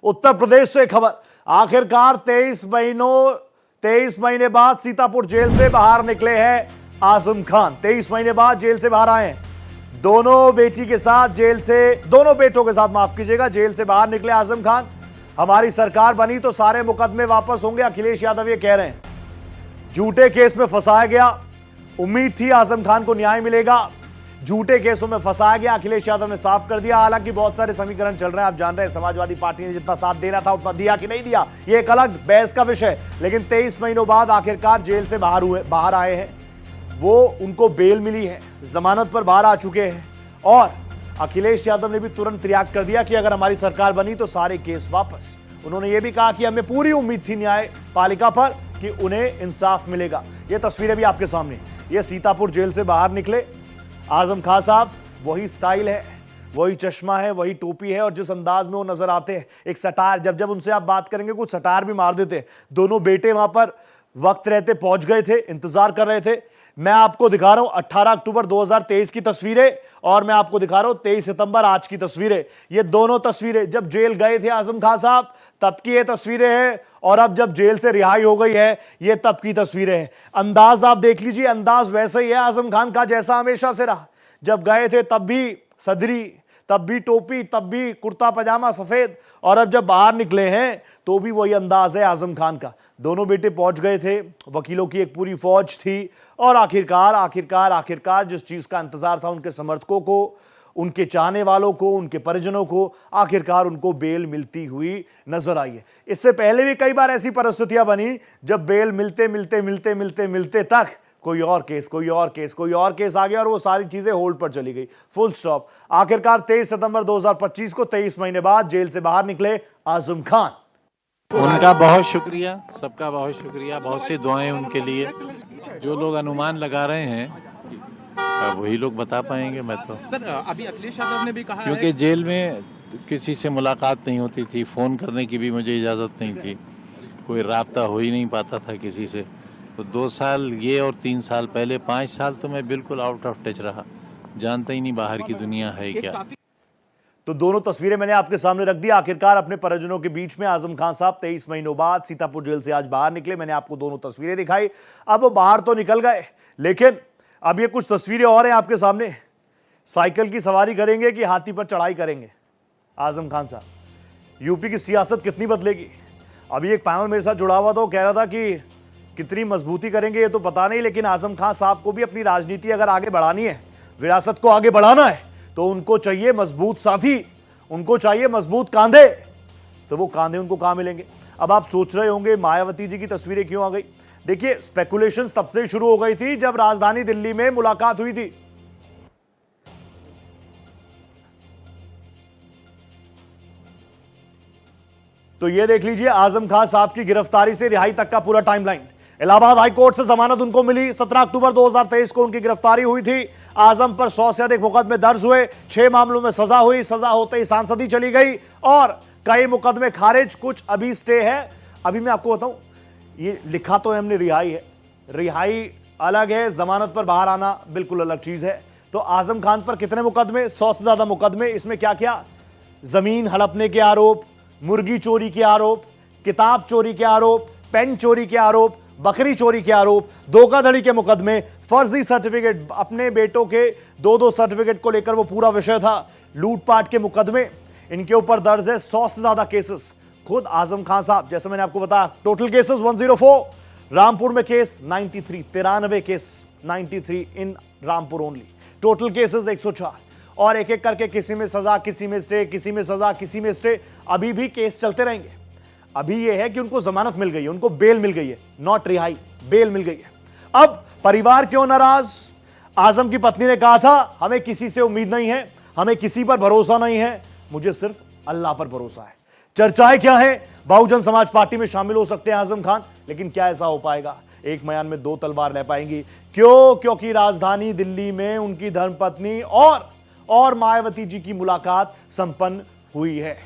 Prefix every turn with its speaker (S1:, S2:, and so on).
S1: उत्तर प्रदेश से खबर, आखिरकार 23 महीने बाद सीतापुर जेल से बाहर निकले हैं आजम खान। 23 महीने बाद जेल से बाहर आए हैं। दोनों बेटों के साथ माफ कीजिएगा, जेल से बाहर निकले आजम खान। हमारी सरकार बनी तो सारे मुकदमे वापस होंगे, अखिलेश यादव ये कह रहे हैं। झूठे केस में फंसाया गया, उम्मीद थी आजम खान को न्याय मिलेगा, झूठे केसों में फंसाया गया, अखिलेश यादव ने साफ कर दिया। हालांकि बहुत सारे समीकरण चल रहे हैं, आप जान रहे हैं समाजवादी पार्टी ने जितना साथ देना था उतना दिया कि नहीं दिया, ये एक अलग बहस का विषय। लेकिन 23 महीनों बाद आखिरकार जेल से बाहर आए हैं वो, उनको बेल मिली है, जमानत पर बाहर आ चुके हैं। और अखिलेश यादव ने भी तुरंत रिएक्ट कर दिया कि अगर हमारी सरकार बनी तो सारे केस वापस। उन्होंने ये भी कहा कि हमें पूरी उम्मीद थी न्यायपालिका पर कि उन्हें इंसाफ मिलेगा। ये तस्वीरें भी आपके सामने, ये सीतापुर जेल से बाहर निकले आजम खान साहब। वही स्टाइल है, वही चश्मा है, वही टोपी है, और जिस अंदाज में वो नजर आते हैं, एक सटार, जब उनसे आप बात करेंगे कुछ सटार भी मार देते। दोनों बेटे वहां पर वक्त रहते पहुंच गए थे, इंतजार कर रहे थे। मैं आपको दिखा रहा हूं 18 अक्टूबर 2023 की तस्वीरें, और मैं आपको दिखा रहा हूं 23 सितंबर आज की तस्वीरें। ये दोनों तस्वीरें जब जेल गए थे आजम खान साहब तब की ये तस्वीरें हैं, और अब जब जेल से रिहाई हो गई है ये तब की तस्वीरें हैं। अंदाज आप देख लीजिए, अंदाज वैसा ही है आजम खान का जैसा हमेशा से रहा। जब गए थे तब भी सदरी, तब भी टोपी, तब भी कुर्ता पजामा सफेद, और अब जब बाहर निकले हैं तो भी वही अंदाज है आजम खान का। दोनों बेटे पहुंच गए थे, वकीलों की एक पूरी फौज थी, और आखिरकार जिस चीज का इंतजार था उनके समर्थकों को, उनके चाहने वालों को, उनके परिजनों को, आखिरकार उनको बेल मिलती हुई नजर आई है। इससे पहले भी कई बार ऐसी परिस्थितियां बनी जब बेल मिलते तक कोई और केस आ गया और वो सारी चीजें होल्ड पर चली गई, फुल स्टॉप। आखिरकार 23 सितंबर 2025 को 23 महीने बाद जेल से बाहर निकले आजम खान।
S2: उनका बहुत शुक्रिया, सबका बहुत शुक्रिया, बहुत सी दुआएं उनके लिए। जो लोग अनुमान लगा रहे हैं वही लोग बता पाएंगे। मैं तो
S3: सर अभी अखिलेश यादव ने भी कहा
S2: क्योंकि
S3: है
S2: जेल में किसी से मुलाकात नहीं होती थी, फ़ोन करने की भी मुझे इजाज़त नहीं थी, कोई राब्ता हो ही नहीं पाता था किसी से। तो 2 साल ये और 3 साल पहले 5 साल तो मैं बिल्कुल आउट ऑफ टच रहा, जानता ही नहीं बाहर की दुनिया है क्या।
S1: तो दोनों तस्वीरें मैंने आपके सामने रख दी। आखिरकार अपने परिजनों के बीच में आजम खान साहब 23 महीनों बाद सीतापुर जेल से आज बाहर निकले। मैंने आपको दोनों तस्वीरें दिखाई। अब वो बाहर तो निकल गए, लेकिन अब ये कुछ तस्वीरें और हैं आपके सामने। साइकिल की सवारी करेंगे कि हाथी पर चढ़ाई करेंगे आजम खान साहब। यूपी की सियासत कितनी बदलेगी। अभी एक पैनल मेरे साथ जुड़ा हुआ था, वो कह रहा था कि कितनी मजबूती करेंगे ये तो पता नहीं, लेकिन आजम खान साहब को भी अपनी राजनीति अगर आगे बढ़ानी है, विरासत को आगे बढ़ाना है, तो उनको चाहिए मजबूत साथी, उनको चाहिए मजबूत कांधे। तो वो कांधे उनको कहां मिलेंगे। अब आप सोच रहे होंगे मायावती जी की तस्वीरें क्यों आ गई। देखिए, स्पेकुलेशंस तब से शुरू हो गई थी जब राजधानी दिल्ली में मुलाकात हुई थी। तो ये देख लीजिए आजम खान साहब की गिरफ्तारी से रिहाई तक का पूरा टाइमलाइन। इलाहाबाद हाई कोर्ट से जमानत उनको मिली, 17 अक्टूबर 2023 को उनकी गिरफ्तारी हुई थी। आजम पर 100 से अधिक मुकदमे दर्ज हुए, 6 मामलों में सजा हुई, सजा होते ही सांसदी चली गई, और कई मुकदमे खारिज, कुछ अभी स्टे है। अभी मैं आपको बताऊं, ये लिखा तो हमने रिहाई है, रिहाई अलग है, जमानत पर बाहर आना बिल्कुल अलग चीज है। तो आजम खान पर कितने मुकदमे, 100 से ज्यादा मुकदमे। इसमें क्या क्या, जमीन हड़पने के आरोप, मुर्गी चोरी के आरोप, किताब चोरी के आरोप, पेन चोरी के आरोप, बकरी चोरी के आरोप, धोखाधड़ी के मुकदमे, फर्जी सर्टिफिकेट, अपने बेटों के 2-2 सर्टिफिकेट को लेकर वो पूरा विषय था, लूटपाट के मुकदमे इनके ऊपर दर्ज है। 100 से ज्यादा केसेस। खुद आजम खान साहब, जैसे मैंने आपको बताया, टोटल केसेस 104, रामपुर में केस 93, 93 केस, 93 इन रामपुर ओनली। टोटल केसेस 104, और एक एक करके किसी में सजा, किसी में स्टे, किसी में सजा, किसी में स्टे। अभी भी केस चलते रहेंगे। अभी यह है कि उनको जमानत मिल गई है, उनको बेल मिल गई है, नॉट रिहाई, बेल मिल गई है। अब परिवार क्यों नाराज। आजम की पत्नी ने कहा था, हमें किसी से उम्मीद नहीं है, हमें किसी पर भरोसा नहीं है, मुझे सिर्फ अल्लाह पर भरोसा है। चर्चाएं क्या है, बहुजन समाज पार्टी में शामिल हो सकते हैं आजम खान, लेकिन क्या ऐसा हो पाएगा। एक म्यान में 2 तलवार ले पाएंगी। क्यों? क्योंकि राजधानी दिल्ली में उनकी धर्मपत्नी और मायावती जी की मुलाकात संपन्न हुई है।